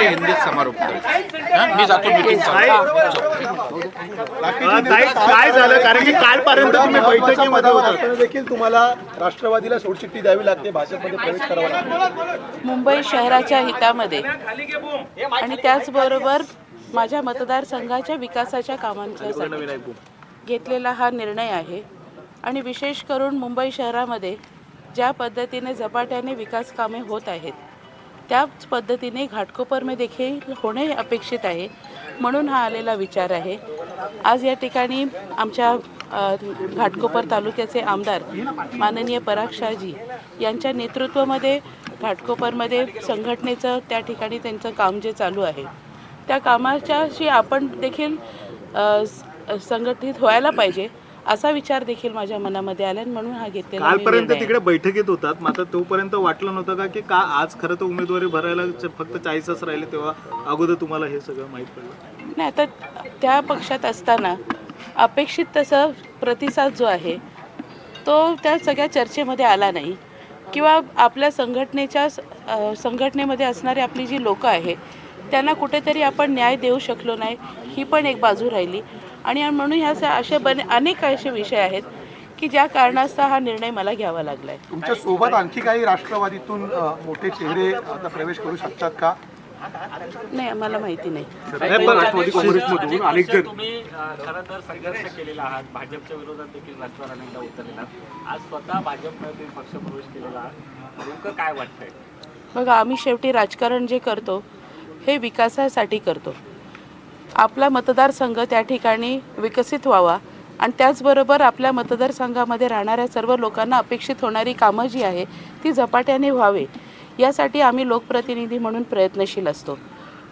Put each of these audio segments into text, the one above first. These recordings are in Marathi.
ते हिंदीत समारोप करेल। मी जातो मीटिंग काय झालं, कारण की कालपर्यंत तुम्ही बैठकीमध्ये होता देखील तुम्हाला राष्ट्रवादीला सोडचिठ्ठी द्यावी लागते, भाजपमध्ये प्रवेश करावा लागतो। मुंबई शहराच्या हितामध्ये आणि त्याचबरोबर माझ्या मतदारसंघाच्या विकासाच्या कामांसाठी घेतलेला हा निर्णय आहे। आणि विशेष करून मुंबई शहरामध्ये ज्या पद्धतीने झपाट्याने विकास कामे होत आहेत त्याच पद्धतीने घाटकोपरमध्ये देखील होणे अपेक्षित आहे, म्हणून हा आलेला विचार आहे। आज या ठिकाणी आमच्या घाटकोपर तालुक्याचे आमदार माननीय पराग शाहजी यांच्या नेतृत्वामध्ये घाटकोपरमध्ये संघटनेचं त्या ठिकाणी त्यांचं काम जे चालू आहे त्या कामाच्याशी आपण देखील संघटित व्हायला पाहिजे असा विचार देखील माझ्या मनामध्ये आला, म्हणून हा घेतलेला कालपर्यंत तिकडे बैठकीत होतात। मात्र तोपर्यंत वाटलं नव्हतं का की आज खरं तर उमेदवारी भरायला फक्त 40च राहिले, तेव्हा अगोदर तुम्हाला हे सगळं माहीत पडलं? नाही, आता त्या पक्षात असताना अपेक्षित तसं प्रतिसाद जो आहे तो त्या सगळ्या चर्चेमध्ये आला नाही, किंवा आपल्या संघटनेमध्ये असणारी आपली जी लोकं आहे त्यांना कुठेतरी आपण न्याय देऊ शकलो नाही, ही पण एक बाजू राहिली। आणि म्हणून ह्या अनेक असे विषय आहेत की ज्या कारणास्तव हा निर्णय मला घ्यावा लागला आहे। तुमच्या सोबत आणखी काही राष्ट्रवादीतून मोठे चेहरे आता प्रवेश करू शकतात का? नाही, आम्हाला माहिती नाही। राष्ट्रवादी काँग्रेसमधून अनेक जण तुम्ही खरं तर संघर्ष केलेला आहात, भाजपच्या विरोधात देखील राजकारण अनेकदा उतरलेला आहात, आज स्वतः भाजपमध्ये पक्ष प्रवेश केलेला आहात, नेमकं काय वाटतंय? बघा, आम्ही शेवटी राजकारण जे करतो हे विकासासाठी करतो। आपला मतदारसंघ त्या ठिकाणी विकसित व्हावा आणि त्याचबरोबर आपल्या मतदारसंघामध्ये राहणाऱ्या सर्व लोकांना अपेक्षित होणारी कामं जी आहे ती झपाट्याने व्हावे यासाठी आम्ही लोकप्रतिनिधी म्हणून प्रयत्नशील असतो।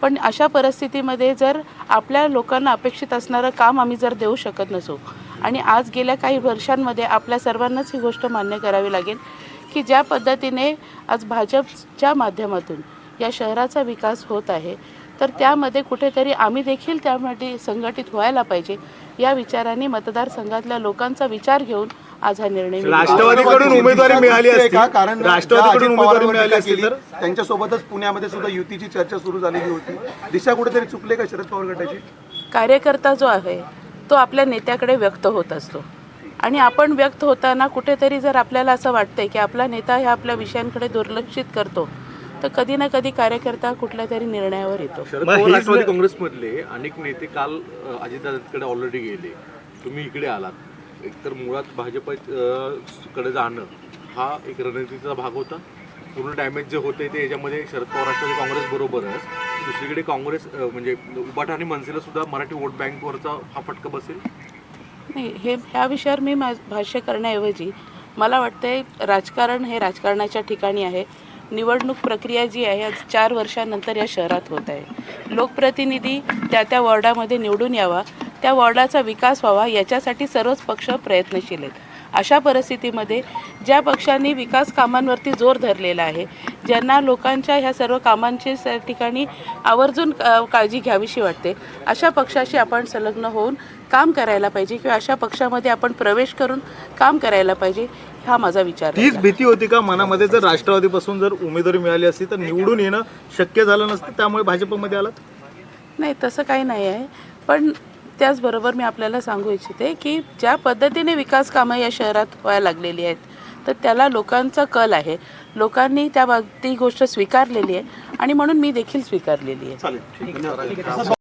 पण अशा परिस्थितीमध्ये जर आपल्या लोकांना अपेक्षित असणारं काम आम्ही जर देऊ शकत नसू, आणि आज गेल्या काही वर्षांमध्ये आपल्या सर्वांनाच ही गोष्ट मान्य करावी लागेल की ज्या पद्धतीने आज भाजपच्या माध्यमातून या शहराचा विकास होत आहे तर त्यामध्ये कुठेतरी आम्ही देखील त्यामध्ये संघटित व्हायला पाहिजे या विचाराने मतदारसंघातल्या लोकांचा विचार घेऊन आज हा निर्णय राष्ट्रवादीकडून उमेदवारी मिळाली असती का? कारण राष्ट्रवादीकडून उमेदवारी मिळाली असती तर त्यांच्यासोबतच पुण्यामध्ये सुद्धा युतीची चर्चा सुरू झालेली होती। दिशा कुठेतरी चुकले का शरद पवार गटाची? कार्यकर्ता जो आहे तो आपल्या नेत्याकडे व्यक्त होत असतो, आणि आपण व्यक्त होताना कुठेतरी जर आपल्याला असं वाटतंय की आपला नेता ह्या आपल्या विषयांकडे दुर्लक्षित करतो तर कधी ना कधी कार्यकर्ता कुठल्या तरी निर्णयावर येतो। राष्ट्रवादी काँग्रेसमधले अनेक नेते काल अजितदादांकडे ऑलरेडी गेले, तुम्ही इकडे आलात, एकतर मुळात भाजपकडे जाणं हा एक रणनीतीचा भाग होता। पूर्ण डॅमेज जे होते ते याच्यामध्ये शरद पवार राष्ट्रवादी काँग्रेस बरोबरच दुसरीकडे काँग्रेस म्हणजे उबाटा आणि मनसेला सुद्धा मराठी वोट बँकवरचा हा फटका बसेल? नाही, ह्या विषयावर मी भाष्य करण्याऐवजी मला वाटतंय राजकारण हे राजकारणाच्या ठिकाणी आहे। निवडणूक प्रक्रिया जी आहे आज 4 वर्षांनंतर या शहरात होत आहे। लोकप्रतिनिधी त्या वॉर्डामध्ये निवडून यावा, त्या वॉर्डाचा विकास व्हावा याच्यासाठी सर्वच पक्ष प्रयत्नशील आहेत। अशा परिस्थितीमध्ये ज्या पक्षांनी विकास कामांवरती जोर धरलेला आहे, ज्यांना लोकांच्या ह्या सर्व कामांची ठिकाणी आवर्जून काळजी घ्यावीशी वाटते, अशा पक्षाशी आपण संलग्न होऊन काम करायला पाहिजे किंवा अशा पक्षामध्ये आपण प्रवेश करून काम करायला पाहिजे, हा माझा विचार आहे। तीच भीती होती का मनामध्ये, जर राष्ट्रवादीपासून जर उमेदवारी मिळाली असती तर निवडून येणं शक्य झालं नसतं, त्यामुळे भाजपमध्ये आलात? नाही, तसं काही नाही आहे। पण त्याचबरोबर मी आपल्याला सांगू इच्छिते की ज्या पद्धतीने विकास कामं या शहरात व्हायला लागलेली आहेत तर त्याला लोकांचा कल आहे, लोकांनी ती गोष्ट स्वीकारलेली आहे आणि म्हणून मी देखील स्वीकारलेली आहे।